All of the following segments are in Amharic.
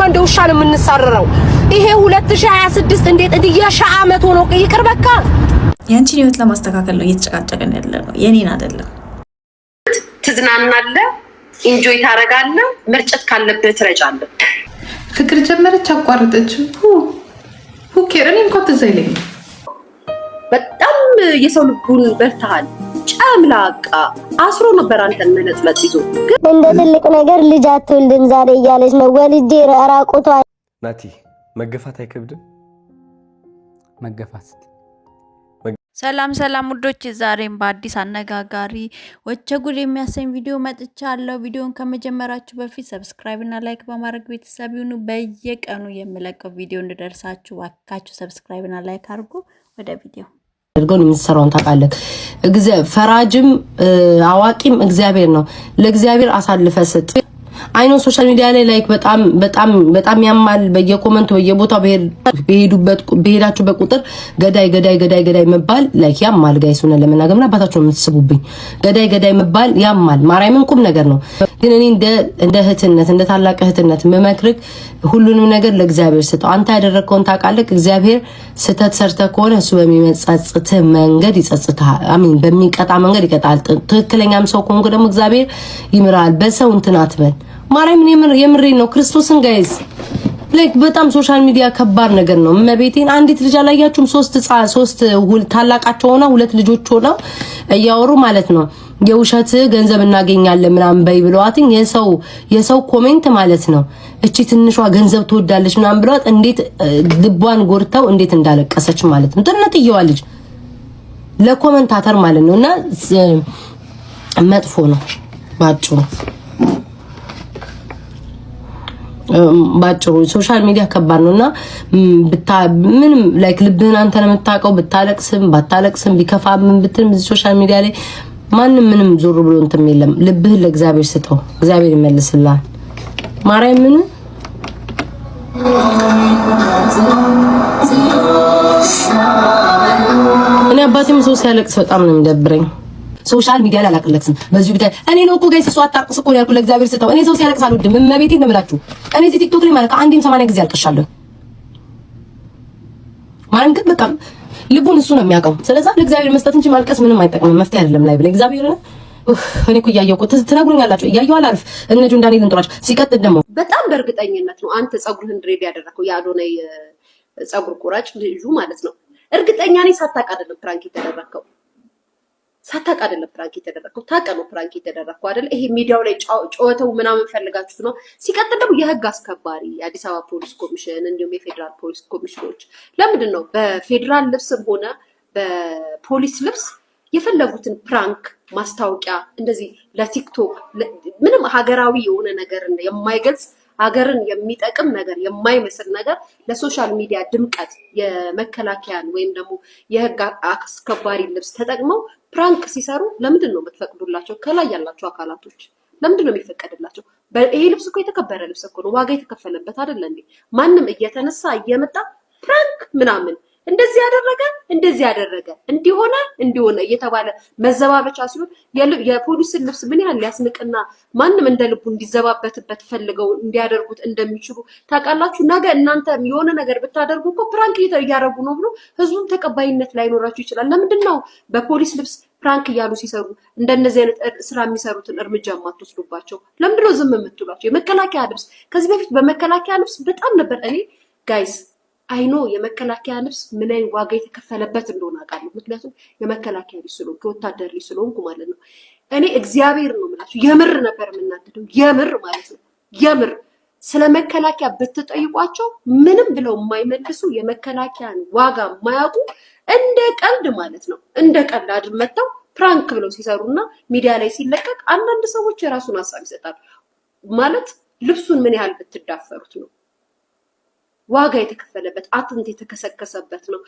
እንደ ውሻ ነው የምንሳረረው። ይሄ 2026 እንዴት እንዲያሻ አመት ሆኖ ይቅር በቃ። ያንቺን ህይወት ለማስተካከል ነው እየተጨቃጨቀን ያለነው የኔን አይደለም። ትዝናናለህ፣ ኢንጆይ ታረጋለህ፣ ምርጭት ካለብህ ትረጫለህ። ፍቅር ጀመረች አቋርጠች። ኬር እኔ እንኳን ትዝ አይለኝም። በጣም የሰው ልቡን በርታሃል። ጨምላቃ አስሮ ነበር አንተን መነጥለት ይዞ እንደ ትልቅ ነገር ልጅ አትወልድም ዛሬ እያለች ነው ወልጄ ራቁቷ። ናቲ መገፋት አይከብድም? መገፋት ሰላም ሰላም ውዶች፣ ዛሬም በአዲስ አነጋጋሪ ወቸጉድ የሚያሰኝ ቪዲዮ መጥቻለሁ። ቪዲዮን ከመጀመራችሁ በፊት ሰብስክራይብ እና ላይክ በማድረግ ቤተሰብ ይሁኑ። በየቀኑ የምለቀው ቪዲዮ እንድደርሳችሁ ዋካችሁ ሰብስክራይብ እና ላይክ አድርጉ። ወደ ቪዲዮ አድርገው የምትሰራውን ታውቃለህ። ፈራጅም አዋቂም እግዚአብሔር ነው። ለእግዚአብሔር አሳልፈ ስጥ። አይኖ ሶሻል ሚዲያ ላይ ላይክ በጣም ያማል። በየኮመንት በየቦታው በሄዳችሁበት ቁጥር ገዳይ መባል ላይክ ያማል። ጋይስ ሆነ ለመናገርና አባታችሁ ነው የምትስቡብኝ። ገዳይ መባል ያማል። ማርያምን ቁም ነገር ነው። ግን እኔ እንደ እህትነት እንደ ታላቅ እህትነት መመክርክ ሁሉንም ነገር ለእግዚአብሔር ስጠው። አንተ ያደረከውን ታውቃለህ። እግዚአብሔር ስተት ሰርተ ከሆነ እሱ በሚመጻጽት መንገድ ይጸጽታል። አሜን። በሚቀጣ መንገድ ይቀጣል። ትክክለኛም ሰው ከሆንክ ደግሞ እግዚአብሔር ይምራል። በሰው እንትን አትበል። ማርያምን የምሬን ነው። ክርስቶስን ጋይስ ላይክ በጣም ሶሻል ሚዲያ ከባድ ነገር ነው። መቤቴን አንዲት ልጅ አላያችሁም? ሶስት ታላቃቸው ሆና ሁለት ልጆች ሆና እያወሩ ማለት ነው የውሸት ገንዘብ እናገኛለን ምናምን በይ ብለዋትኝ የሰው ኮሜንት ማለት ነው እቺ ትንሿ ገንዘብ ትወዳለች ምናምን ብለዋት እንዴት ልቧን ጎርተው እንዴት እንዳለቀሰች ማለት ነው። ጥነትየዋ ልጅ ለኮሜንታተር ማለት ነውና መጥፎ ነው ባጭሩ ሶሻል ሚዲያ ከባድ ነውና ምንም ላይክ ልብህን አንተ ነው የምታውቀው። ብታለቅስም ባታለቅስም ቢከፋም ብትልም ሶሻል ሚዲያ ላይ ማንም ምንም ዞር ብሎ እንትን የለም። ልብህን ለእግዚአብሔር ስጠው፣ እግዚአብሔር ይመልስልሃል። ማርያም ምን እኔ አባቴም ሰው ሲያለቅስ በጣም ነው የሚደብረኝ። ሶሻል ሚዲያ ላይ አላቀለክስም። በዚህ ጉዳይ እኔ ነው እኮ ጋይስ እሱ አጣቅስ እኮ ያልኩ ለእግዚአብሔር ስጠው። እኔ ሰው ሲያለቅስ አልወድም። እመቤቴን ነው የምላችሁ። እኔ እዚህ ቲክቶክ ላይ ማለት ከአንዴም 80 ጊዜ አልቅሻለሁ። ማንም ግን በቃ ልቡን እሱ ነው የሚያውቀው። ስለዚህ ለእግዚአብሔር መስጠት እንጂ ማልቀስ ምንም አይጠቅምም። መፍትሄ አይደለም ላይ ብለ እግዚአብሔር ነው። እኔ እኮ እያየሁ እኮ ትነግሩኛላችሁ። እያየሁ አላልፍ እነጁ እንዳኔ ልንጥራች ሲቀጥል ደግሞ በጣም በእርግጠኝነት ነው አንተ ጸጉርህን ድሬድ ያደረከው የአዶናይ ጸጉር ቆራጭ ልጁ ማለት ነው። እርግጠኛ ነኝ ሳታውቅ አይደለም ፕራንክ የተደረከው። ሳታውቅ አይደለም ፕራንክ የተደረከው። ታውቀህ ነው ፕራንክ የተደረከው አይደል? ይሄ ሚዲያው ላይ ጨዋታው ምናምን ፈልጋችሁት ነው። ሲቀጥል ደግሞ የህግ አስከባሪ የአዲስ አበባ ፖሊስ ኮሚሽን እንዲሁም የፌዴራል ፖሊስ ኮሚሽኖች ለምንድን ነው በፌዴራል ልብስም ሆነ በፖሊስ ልብስ የፈለጉትን ፕራንክ ማስታወቂያ እንደዚህ ለቲክቶክ ምንም ሀገራዊ የሆነ ነገር የማይገልጽ ሀገርን የሚጠቅም ነገር የማይመስል ነገር ለሶሻል ሚዲያ ድምቀት የመከላከያን ወይም ደግሞ የህግ አስከባሪ ልብስ ተጠቅመው ፕራንክ ሲሰሩ ለምንድን ነው የምትፈቅዱላቸው? ከላይ ያላቸው አካላቶች ለምንድን ነው የሚፈቀድላቸው? ይሄ ልብስ እኮ የተከበረ ልብስ እኮ ነው፣ ዋጋ የተከፈለበት አይደል እንዴ? ማንም እየተነሳ እየመጣ ፕራንክ ምናምን እንደዚህ ያደረገ እንዲሆነ እየተባለ መዘባበቻ ሲሆን የፖሊስን ልብስ ምን ያህል ሊያስንቅና ማንም እንደ ልቡ እንዲዘባበትበት ፈልገው እንዲያደርጉት እንደሚችሉ ታውቃላችሁ። ነገ እናንተ የሆነ ነገር ብታደርጉ እኮ ፕራንክ እያደረጉ ነው ብሎ ህዝቡም ተቀባይነት ላይኖራችሁ ይችላል። ለምንድን ነው በፖሊስ ልብስ ፕራንክ እያሉ ሲሰሩ እንደነዚህ አይነት ስራ የሚሰሩትን እርምጃ የማትወስዱባቸው? ለምንድን ነው ዝም የምትሏቸው? የመከላከያ ልብስ ከዚህ በፊት በመከላከያ ልብስ በጣም ነበር እኔ ጋይስ አይኖ የመከላከያ ልብስ ምን አይነት ዋጋ የተከፈለበት እንደሆነ አውቃለሁ። ምክንያቱም የመከላከያ ልብስ ስለሆንኩ ወታደር ልብስ ስለሆንኩ ማለት ነው። እኔ እግዚአብሔር ነው የምላችሁ የምር ነበር የምናደደው የምር ማለት ነው። የምር ስለ መከላከያ ብትጠይቋቸው ምንም ብለው የማይመልሱ የመከላከያን ዋጋ የማያውቁ እንደ ቀልድ ማለት ነው እንደ ቀልድ አድመተው ፕራንክ ብለው ሲሰሩና ሚዲያ ላይ ሲለቀቅ አንዳንድ ሰዎች የራሱን ሀሳብ ይሰጣሉ። ማለት ልብሱን ምን ያህል ብትዳፈሩት ነው ዋጋ የተከፈለበት አጥንት የተከሰከሰበት ነው።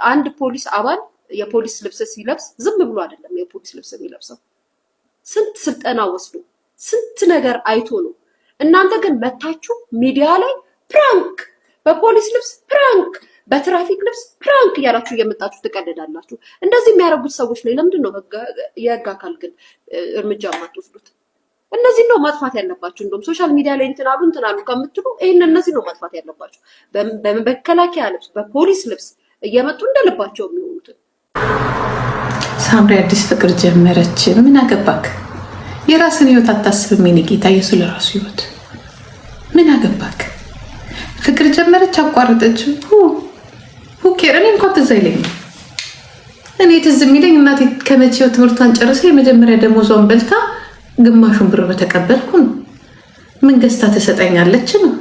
አንድ ፖሊስ አባል የፖሊስ ልብስ ሲለብስ ዝም ብሎ አይደለም የፖሊስ ልብስ የሚለብሰው። ስንት ስልጠና ወስዶ ስንት ነገር አይቶ ነው። እናንተ ግን መታችሁ ሚዲያ ላይ ፕራንክ በፖሊስ ልብስ ፕራንክ በትራፊክ ልብስ ፕራንክ እያላችሁ እየመጣችሁ ትቀልዳላችሁ። እንደዚህ የሚያደርጉት ሰዎች ላይ ለምንድን ነው የህግ አካል ግን እርምጃ የማትወስዱት? እነዚህ ነው ማጥፋት ያለባችሁ። እንደውም ሶሻል ሚዲያ ላይ እንትናሉ ከምትሉ እነዚህ ነው ማጥፋት ያለባችሁ። በመከላከያ ልብስ በፖሊስ ልብስ እየመጡ እንደልባቸው የሚሆኑት። ሳምሪ አዲስ ፍቅር ጀመረች። ምን አገባክ? የራስን ህይወት አታስብም? የኔ ጌታ የሱ ለራሱ ህይወት ምን አገባክ? ፍቅር ጀመረች አቋረጠች። ኬር እኔ እንኳን ትዝ አይለኝም። እኔ ትዝ የሚለኝ እናቴ ከመቼው ትምህርቷን ጨርሳ የመጀመሪያ ደሞዟን በልታ ግማሹን ብር በተቀበልኩ ነው። ምን ገዝታ ትሰጠኛለች ነው።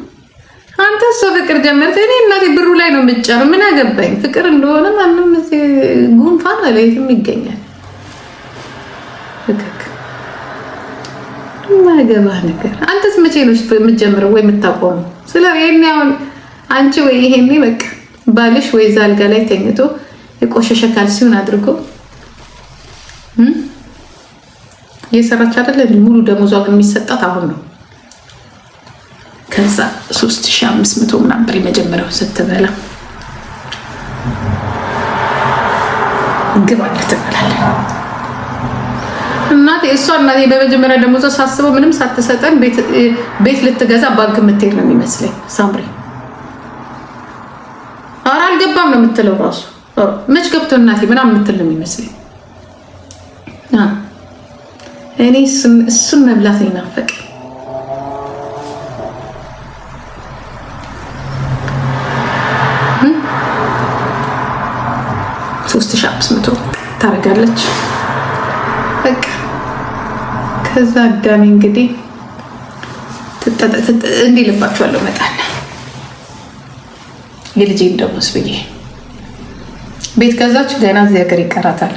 አንተ እሷ ፍቅር ጀመረች፣ እኔ እናቴ ብሩ ላይ ነው የምትጨር። ምን አገባኝ? ፍቅር እንደሆነ ማንም ጉንፋን አለይትም ይገኛል። ፍቅር ማገባ ነገር። አንተስ መቼ ነው የምትጀምረው ወይ የምታቆመው? ስለ ይሄን አሁን አንቺ ወይ ይሄኔ በቃ ባልሽ ወይ ዛልጋ ላይ ተኝቶ የቆሸሸ ካልሲውን አድርጎ የሰራች አይደለም ሙሉ ደሞዟን የሚሰጣት አሁን ነው። ከዛ 3500 ምናምን ብር የመጀመሪያው ስትበላ ግባለ ትበላለች። እናቴ በመጀመሪያ ደሞዟ ሳስበው ምንም ሳትሰጠን ቤት ልትገዛ ባንክ የምትሄድ ነው የሚመስለኝ ሳምሪ። ኧረ አልገባም ነው የምትለው ራሱ መች ገብቶ እናቴ ምናምን የምትል ነው የሚመስለኝ። እኔ እሱን መብላት ነው ናፈቅ። 3500 ታደርጋለች በቃ። ከዛ አዳሚ እንግዲህ እንዲህ ልባችኋለሁ መጣና የልጄን ደሞዝ ብዬ ቤት ገዛች። ገና እዚህ ሀገር ይቀራታል።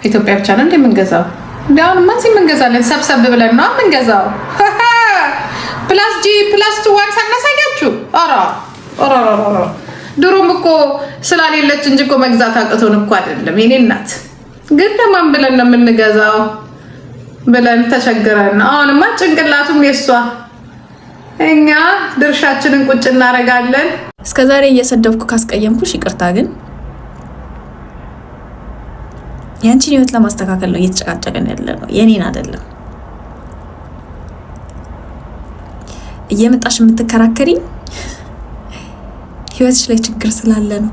ኢትዮጵያ ብቻ ነው እንደምንገዛው። እንዲያውም ማንሲ የምንገዛለን ሰብሰብ ብለን ነው የምንገዛው። ፕላስ ጂ ፕላስ 2 ሳናሳያችሁ ኧረ ድሮም እኮ ስላሌለች እንጂ እኮ መግዛት አቅቶን እኮ አይደለም የኔ እናት። ግን ለማን ብለን ነው የምንገዛው ብለን ተቸግረን። አሁንማ ጭንቅላቱም የሷ እኛ ድርሻችንን ቁጭ እናደርጋለን። እስከዛሬ እየሰደብኩ ካስቀየምኩሽ ይቅርታ። ግን ያንቺን ህይወት ለማስተካከል ነው እየተጨቃጨቀን ያለ ነው፣ የኔን አይደለም። እየመጣሽ የምትከራከሪ ህይወትሽ ላይ ችግር ስላለ ነው።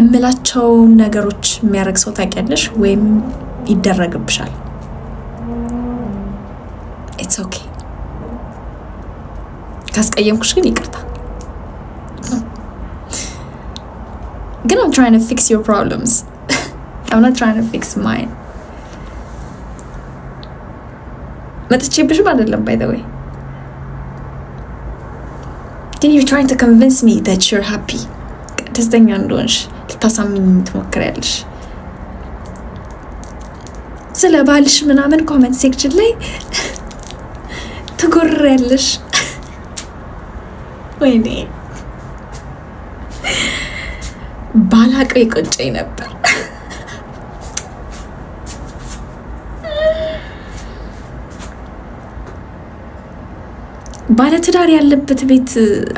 እምላቸው ነገሮች የሚያደርግ ሰው ታውቂያለሽ ወይም ይደረግብሻል። ኢትስ ኦኬ። ካስቀየምኩሽ ግን ይቅርታ። ግን I'm trying to fix your problems. I'm not trying to fix mine. መጥቼብሽም አይደለም by the way. Then you're trying to convince me that you're happy. ደስተኛ እንደሆንሽ ልታሳምኝ ትሞክሪያለሽ። ስለ ባልሽ ምናምን ኮሜንት ሴክሽን ላይ ትጎርሪያለሽ። ወይኔ ባላቀው ይቆጨኝ ነበር። ባለትዳር ያለበት ቤት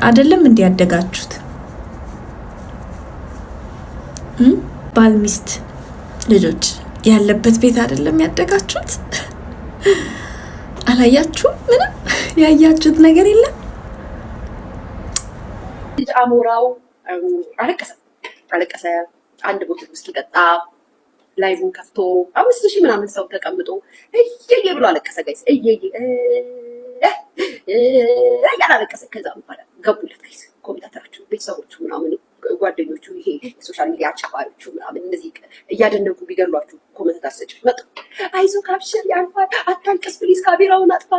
አይደለም እንዲያደጋችሁት? ባል ሚስት ልጆች ያለበት ቤት አይደለም ያደጋችሁት? አላያችሁም? ምንም ያያችሁት ነገር የለም። ልጅ አሞራው አለቀሰ። አንድ ቦትል ውስጥ ጠጣ። ላይቭን ከፍቶ 5000 ምናምን ሰው ተቀምጦ እየየ ብሎ አለቀሰ። ጋይስ እየየ ያላለቀሰ። ከዛ በኋላ ገቡለት ጋይስ ኮሜንታተራችሁ፣ ቤተሰቦቹ ምናምን ጓደኞቹ፣ ይሄ የሶሻል ሚዲያ አጫፋሪዎቹ ምናምን እነዚህ እያደነቁ ቢገሏችሁ ኮሜንታተር ሰጭ መጣ። አይዞህ ካብሽር ያልፋል፣ አታልቅስ ፕሊዝ፣ ካሜራውን አጥፋ፣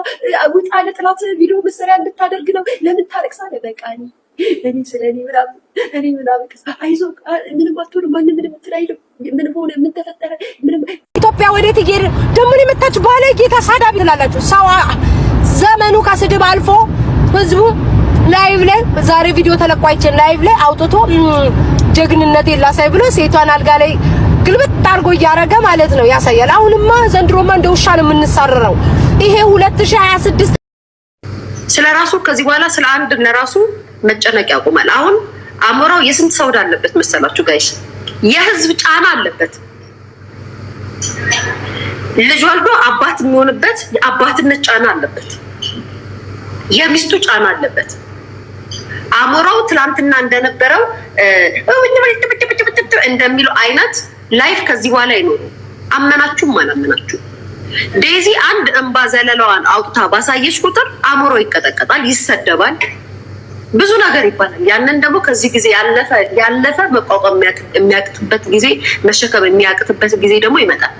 ውጣ፣ ለጥላት ቪዲዮ መሰሪያ እንድታደርግ ነው። ለምን ታለቅሳለህ? በቃ እኔ ስለኔ ምናምን አይዞህ፣ ምንም አትሆንም፣ ማንም ምንም ትላይልም፣ ምንም ሆነ ምን ተፈጠረ ምንም። ኢትዮጵያ ወዴት እየሄድን ደግሞ? የመጣች ባለጌ ተሳዳቢ ትላላችሁ። ሰው ዘመኑ ከስድብ አልፎ ህዝቡ ላይቭ ላይ ዛሬ ቪዲዮ ተለቋይችን ላይቭ ላይ አውጥቶ ጀግንነት የላሳይ ብሎ ሴቷን አልጋ ላይ ግልብጥ አድርጎ እያረገ ማለት ነው ያሳያል። አሁንማ ዘንድሮማ እንደ ውሻ ነው የምንሳረረው። ይሄ 2026 ስለራሱ ከዚህ በኋላ ስለ አንድ ለራሱ መጨነቅ ያቆማል። አሁን አሞራው የስንት ሰው አለበት መሰላችሁ ጋይስ? የህዝብ ጫና አለበት። ልጅ ወልዶ አባት የሚሆንበት የአባትነት ጫና አለበት፣ የሚስቱ ጫና አለበት። አሞራው ትላንትና እንደነበረው እንደሚለው አይነት ላይፍ ከዚህ በኋላ አይኖርም። አመናችሁም አላመናችሁም ዴዚ አንድ እንባ ዘለላዋን አውጥታ ባሳየች ቁጥር አሞራው ይቀጠቀጣል፣ ይሰደባል፣ ብዙ ነገር ይባላል። ያንን ደግሞ ከዚህ ጊዜ ያለፈ መቋቋም የሚያቅትበት ጊዜ መሸከም የሚያቅትበት ጊዜ ደግሞ ይመጣል።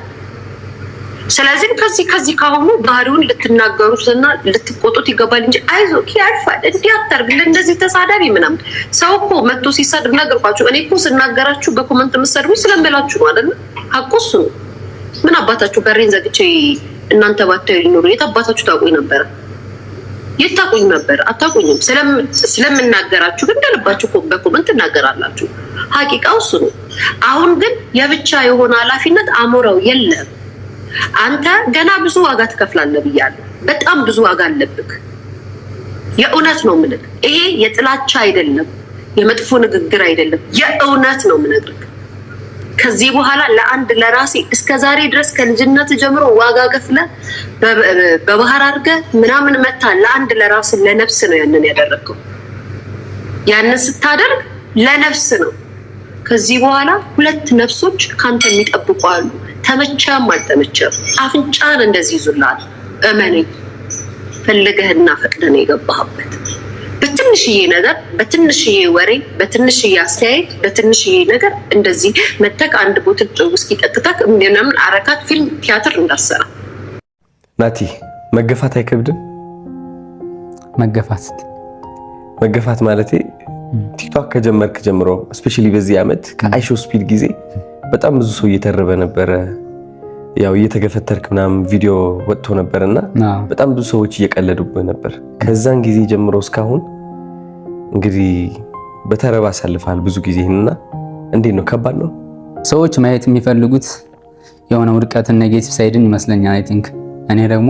ስለዚህ ከዚህ ካሁኑ ባህሪውን ልትናገሩትና ልትቆጡት ይገባል እንጂ አይዞህ ያልፋል እንዲህ አታርግ እንደዚህ ተሳዳቢ ምናምን ሰው እኮ መጥቶ ሲሳደብ ነገርኳችሁ። እኔ እኮ ስናገራችሁ በኮመንት የምትሰድቡኝ ስለምበላችሁ ነው አይደል? ሐቁስ ነው። ምን አባታችሁ በሬን ዘግቼ እናንተ ባታዩ ኖሮ የት አባታችሁ ታውቁኝ ነበር? የት ታውቁኝ ነበር? አታውቁኝም። ስለምናገራችሁ ግን እንደልባችሁ በኮመንት እናገራላችሁ። ሐቂቃው እሱ ነው። አሁን ግን የብቻ የሆነ ኃላፊነት አሞራው የለም። አንተ ገና ብዙ ዋጋ ትከፍላለህ ብያለሁ። በጣም ብዙ ዋጋ አለብህ። የእውነት ነው የምልህ። ይሄ የጥላቻ አይደለም፣ የመጥፎ ንግግር አይደለም፣ የእውነት ነው የምነግርህ። ከዚህ በኋላ ለአንድ ለራሴ እስከዛሬ ድረስ ከልጅነት ጀምሮ ዋጋ ከፍለህ በባህር አድርገህ ምናምን መታ ለአንድ ለራስ ለነፍስ ነው ያንን ያደረግከው። ያንን ስታደርግ ለነፍስ ነው። ከዚህ በኋላ ሁለት ነፍሶች ካንተ የሚጠብቁ አሉ። ተመቸም አልተመቸም አፍንጫን እንደዚህ ይዙላል። እመነኝ፣ ፈልገህና ፈቅደህ የገባህበት በትንሽዬ ነገር፣ በትንሽዬ ወሬ፣ በትንሽዬ አስተያየት፣ በትንሽዬ ነገር እንደዚህ መተክ አንድ ቦትል ውስኪ ጠጥተክ ምንም አረካት ፊልም ቲያትር እንዳሰራ። ናቲ መገፋት አይከብድም? መገፋት ማለቴ ቲክቶክ ከጀመርክ ጀምሮ ስፔሻሊ በዚህ አመት ከአይሾ ስፒድ ጊዜ በጣም ብዙ ሰው እየተረበ ነበረ። ያው እየተገፈተርክ ምናምን ቪዲዮ ወጥቶ ነበርና በጣም ብዙ ሰዎች እየቀለዱብህ ነበር። ከዛን ጊዜ ጀምሮ እስካሁን እንግዲህ በተረባ አሳልፈሃል ብዙ ጊዜና እንዴት ነው? ከባድ ነው? ሰዎች ማየት የሚፈልጉት የሆነ ውድቀትን ኔጌቲቭ ሳይድን ይመስለኛል። አይ ቲንክ እኔ ደግሞ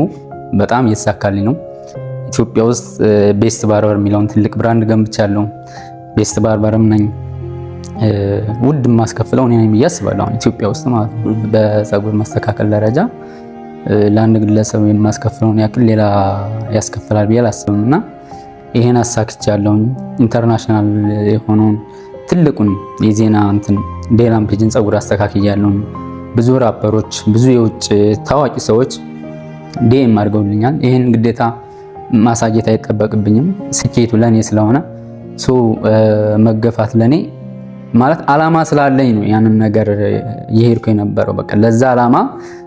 በጣም እየተሳካልኝ ነው። ኢትዮጵያ ውስጥ ቤስት ባርበር የሚለውን ትልቅ ብራንድ ገንብቻለሁ። ቤስት ባርበርም ነኝ። ውድ ማስከፍለው እኔ ነኝ ብዬ አስባለሁ። ኢትዮጵያ ውስጥ ማለት ነው። በፀጉር ማስተካከል ደረጃ ለአንድ ግለሰብ የማስከፍለውን ያክል ሌላ ያስከፍላል ብዬ አላስብም እና ይሄን አሳክቻለሁ። ኢንተርናሽናል የሆነውን ትልቁን የዜና እንትን ዴላም ፔጅን ፀጉር አስተካክያለሁ። ብዙ ራፐሮች፣ ብዙ የውጭ ታዋቂ ሰዎች ዲኤም አድርገውልኛል። ይሄን ግዴታ ማሳየት አይጠበቅብኝም። ስኬቱ ለኔ ስለሆነ መገፋት ለኔ ማለት አላማ ስላለኝ ነው ያንን ነገር ይሄድኩ የነበረው። በቃ ለዛ አላማ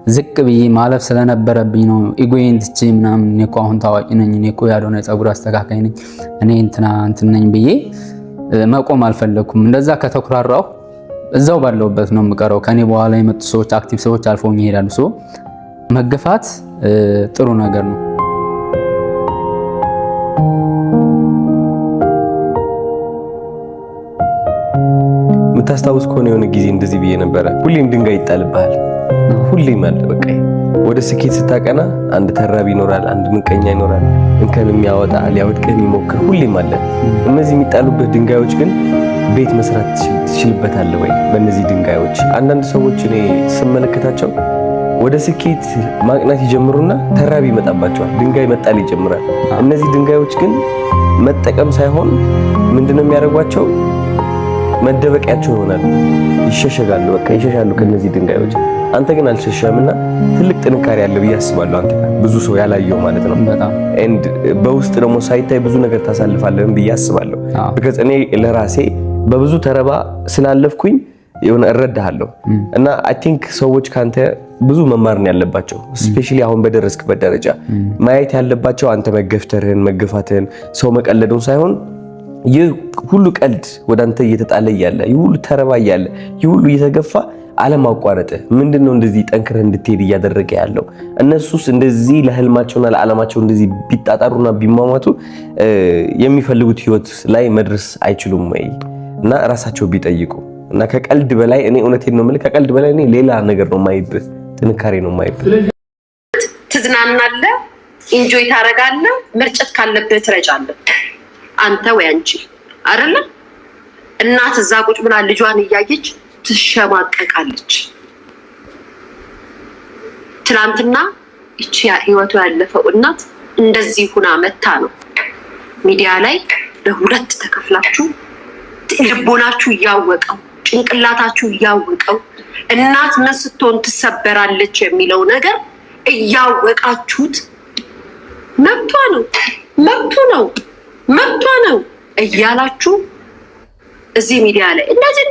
ዝቅ ብዬ ማለፍ ስለነበረብኝ ነው። ኢጎዬን ትቼ ምናምን እኔ እኮ አሁን ታዋቂ ነኝ፣ እኔ እኮ ያልሆነ ፀጉር አስተካካይ ነኝ፣ እኔ እንትን ነኝ ብዬ መቆም አልፈለኩም። እንደዛ ከተኩራራው እዛው ባለውበት ነው የምቀረው። ከኔ በኋላ የመጡ ሰዎች፣ አክቲቭ ሰዎች አልፈውኝ ይሄዳሉ። መገፋት ጥሩ ነገር ነው። የምታስታውስ ከሆነ የሆነ ጊዜ እንደዚህ ብዬ ነበረ። ሁሌም ድንጋይ ይጣልብሃል። ሁሌም አለ በቃ ወደ ስኬት ስታቀና አንድ ተራቢ ይኖራል፣ አንድ ምንቀኛ ይኖራል፣ እንከን የሚያወጣ ሊያወድቅህ የሚሞክር ሁሌም አለ። እነዚህ የሚጣሉበት ድንጋዮች ግን ቤት መስራት ትችልበታለህ ወይ? በእነዚህ ድንጋዮች አንዳንድ ሰዎች እኔ ስመለከታቸው ወደ ስኬት ማቅናት ይጀምሩና ተራቢ ይመጣባቸዋል፣ ድንጋይ መጣል ይጀምራል። እነዚህ ድንጋዮች ግን መጠቀም ሳይሆን ምንድነው የሚያደርጓቸው? መደበቂያቸው ይሆናል። ይሸሸጋሉ፣ በቃ ይሸሻሉ ከነዚህ ድንጋዮች። አንተ ግን አልሸሸምና ትልቅ ጥንካሬ ያለ ብዬ አስባለሁ። አንተ ብዙ ሰው ያላየው ማለት ነው። ኤንድ በውስጥ ደግሞ ሳይታይ ብዙ ነገር ታሳልፋለህ ብዬ አስባለሁ። because እኔ ለራሴ በብዙ ተረባ ስላለፍኩኝ የሆነ እረዳሃለሁ እና አይ ቲንክ ሰዎች ካንተ ብዙ መማር ነው ያለባቸው። ስፔሻሊ አሁን በደረስክበት ደረጃ ማየት ያለባቸው አንተ መገፍተርህን፣ መገፋትህን፣ ሰው መቀለዱን ሳይሆን ይህ ሁሉ ቀልድ ወደ አንተ እየተጣለ ያለ፣ ይህ ሁሉ ተረባ ያለ፣ ይህ ሁሉ እየተገፋ አለማቋረጥ ምንድነው እንደዚህ ጠንክረህ እንድትሄድ እያደረገ ያለው? እነሱስ እንደዚህ ለህልማቸውና ለዓላማቸው እንደዚህ ቢጣጣሩና ቢማማቱ የሚፈልጉት ህይወት ላይ መድረስ አይችሉም ወይ? እና ራሳቸው ቢጠይቁ እና ከቀልድ በላይ እኔ እውነቴን ነው የምልህ፣ ከቀልድ በላይ እኔ ሌላ ነገር ነው የማይብህ፣ ጥንካሬ ነው የማይብህ። ትዝናናለህ፣ ኢንጆይ ታደርጋለህ፣ መርጨት ካለብህ ትረጫለህ። አንተ ወይ አንቺ አይደለ? እናት እዛ ቁጭ ብላ ልጇን እያየች ትሸማቀቃለች። ትናንትና እቺ ህይወቱ ያለፈው እናት እንደዚህ ሁና መታ ነው ሚዲያ ላይ ለሁለት ተከፍላችሁ ልቦናችሁ እያወቀው ጭንቅላታችሁ እያወቀው እናት ምን ስትሆን ትሰበራለች የሚለው ነገር እያወቃችሁት መብቷ ነው እያላችሁ እዚህ ሚዲያ ላይ እንደዚህ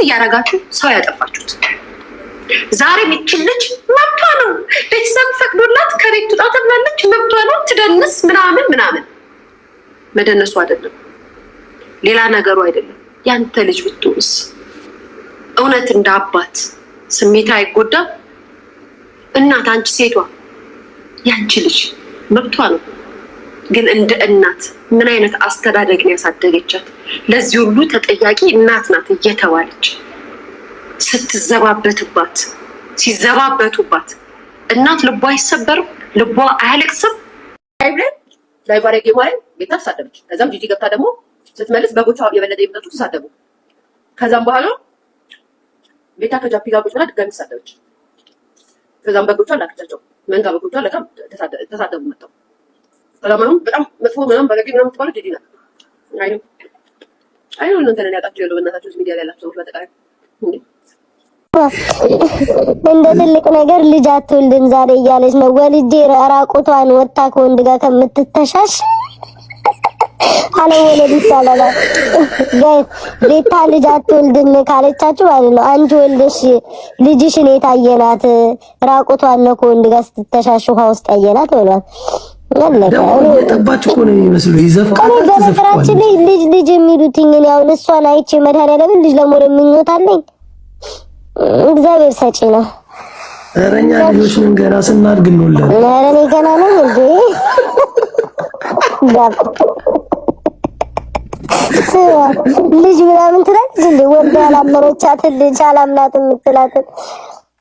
እያደረጋችሁ ሰው ያጠፋችሁት። ዛሬ ልጅ መብቷ ነው፣ ቤተሰብ ፈቅዶላት ከቤት ትውጣ ተብላለች፣ መብቷ ነው ትደንስ ምናምን። መደነሱ አይደለም ሌላ ነገሩ አይደለም። ያንተ ልጅ ብትውስ እውነት እንደ አባት ስሜት አይጎዳም? እናት አንቺ ሴቷ ያንቺ ልጅ መብቷ ነው። ግን እንደ እናት ምን አይነት አስተዳደግ ነው ያሳደገቻት? ለዚህ ሁሉ ተጠያቂ እናት ናት እየተባለች ሲዘባበቱባት እናት ልቧ አይሰበርም? ልቧ አያለቅስም? ላይ ባረጌ ማለት ቤታ ተሳደበች። ከዛም ጂጂ ገብታ ደግሞ ስትመልስ በጎቿ የበለጠ የመጣቱ ተሳደቡ። ከዛም በኋላ ቤታ ከጃፒ ጋር ቁጭ ብላ ድጋሚ ተሳደበች። ከዛም በጎቿ ላከቻቸው መንጋ በጎቿ ለካ ተሳደቡ መጣው። ከዛም በጣም መጥፎ ምናምን ባለጌ ምናምን ተባለ። ጂጂ ናት አይኑ እናንተ ነን ያጣችሁ ያለው እናታችሁ ሚዲያ ላይ ያላችሁ ሰዎች በተቃራኒ እንደ ትልቅ ነገር ልጅ አትወልድም ዛሬ እያለች ነው። ወልጄ ራቁቷን ወጣ ከወንድ ጋር ከምትተሻሽ አለወለድ ይቻላል። ጋይስ ቤታ ልጅ አትወልድም ካለቻችሁ ማለት ነው አንቺ ወልደሽ ልጅሽን የታየናት ራቁቷን ነው ከወንድ ጋር ስትተሻሽ ውሃ ውስጥ ያየናት ብሏት የጠባች እኮ ነው የሚመስለው። ይዘፍቃል። በነገራችን ላይ ልጅ የሚሉትኝ ያው እሷን አይቼ መድኃኒዓለም ልጅ ለሞር የምኞታለኝ እግዚአብሔር ሰጪ ነው። እረኛ ልጆች ነን ገና ስናድግ እንወልዳለን። ኧረ እኔ ገና ነኝ እንዴ ልጅ ምናምን ትላለች እንዴ? ወደ ያላመረቻትን ልጅ አላምናትም የምትላትን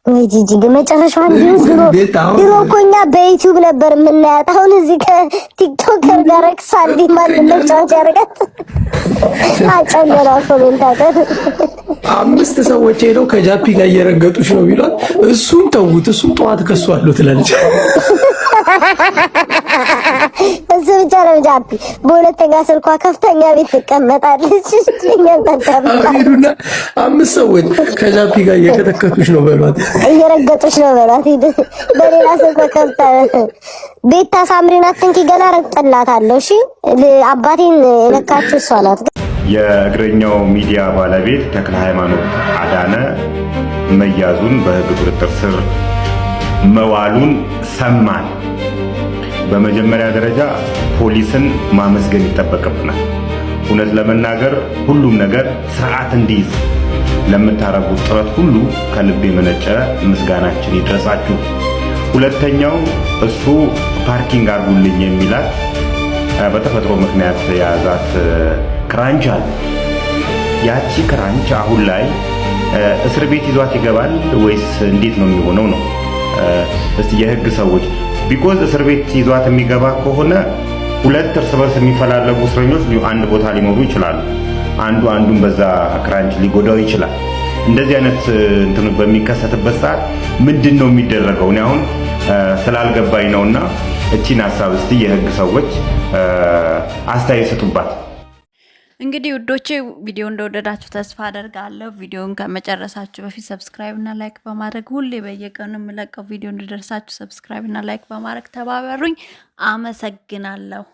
ወይ ጂጂ ግን መጨረሻውን ድሮ እኮ እኛ በዩቲዩብ ነበር የምናያት። አሁን እዚህ ከቲክቶከር ጋር ረክሳ እንዲህ ማንም መጫወቻ ያደርጋት አጨለራ ኮሜንታተር 5 ሰዎች ሄደው ከጃፒ ጋር እየረገጡሽ ነው ቢሏት እሱን ተውት፣ እሱን ጠዋት ከሷለሁ ትላለች። እሱ ብቻ ነው ጃፒ። በሁለተኛ ስልኳ ከፍተኛ ቤት ትቀመጣለች። ሄዱና 5 ሰዎች ከጃፒ ጋር እየከተከቱሽ ነው በሏት፣ እየረገጡሽ ነው በሏት። በሌላ ስልኳ ከፍታ ቤታ ሳምሪን አትንኪ ገና ረግጠላታለሁ። እሺ አባቴን ነካችሁ እሷ ናት። የእግረኛው ሚዲያ ባለቤት ተክለ ሃይማኖት አዳነ መያዙን በሕግ ቁጥጥር ስር መዋሉን ሰማን። በመጀመሪያ ደረጃ ፖሊስን ማመስገን ይጠበቅብናል። እውነት ለመናገር ሁሉም ነገር ስርዓት እንዲይዝ ለምታረጉት ጥረት ሁሉ ከልብ የመነጨ ምስጋናችን ይድረሳችሁ። ሁለተኛው እሱ ፓርኪንግ አርጉልኝ የሚላት በተፈጥሮ ምክንያት የያዛት ክራንች አለ። ያቺ ክራንች አሁን ላይ እስር ቤት ይዟት ይገባል ወይስ እንዴት ነው የሚሆነው ነው? እስቲ የህግ ሰዎች ቢኮዝ እስር ቤት ይዟት የሚገባ ከሆነ ሁለት እርስ በርስ የሚፈላለጉ እስረኞች አንድ ቦታ ሊኖሩ ይችላሉ። አንዱ አንዱን በዛ ክራንች ሊጎዳው ይችላል። እንደዚህ አይነት እንትኑ በሚከሰትበት ሰዓት ምንድነው የሚደረገው? እኔ አሁን ስላልገባኝ ነውና እቺን ሐሳብ እስቲ የህግ ሰዎች አስተያየት ስጡባት። እንግዲህ ውዶቼ ቪዲዮ እንደወደዳችሁ ተስፋ አደርጋለሁ። ቪዲዮውን ከመጨረሳችሁ በፊት ሰብስክራይብ እና ላይክ በማድረግ ሁሌ በየቀኑ የምለቀው ቪዲዮ እንዲደርሳችሁ ሰብስክራይብ እና ላይክ በማድረግ ተባበሩኝ። አመሰግናለሁ።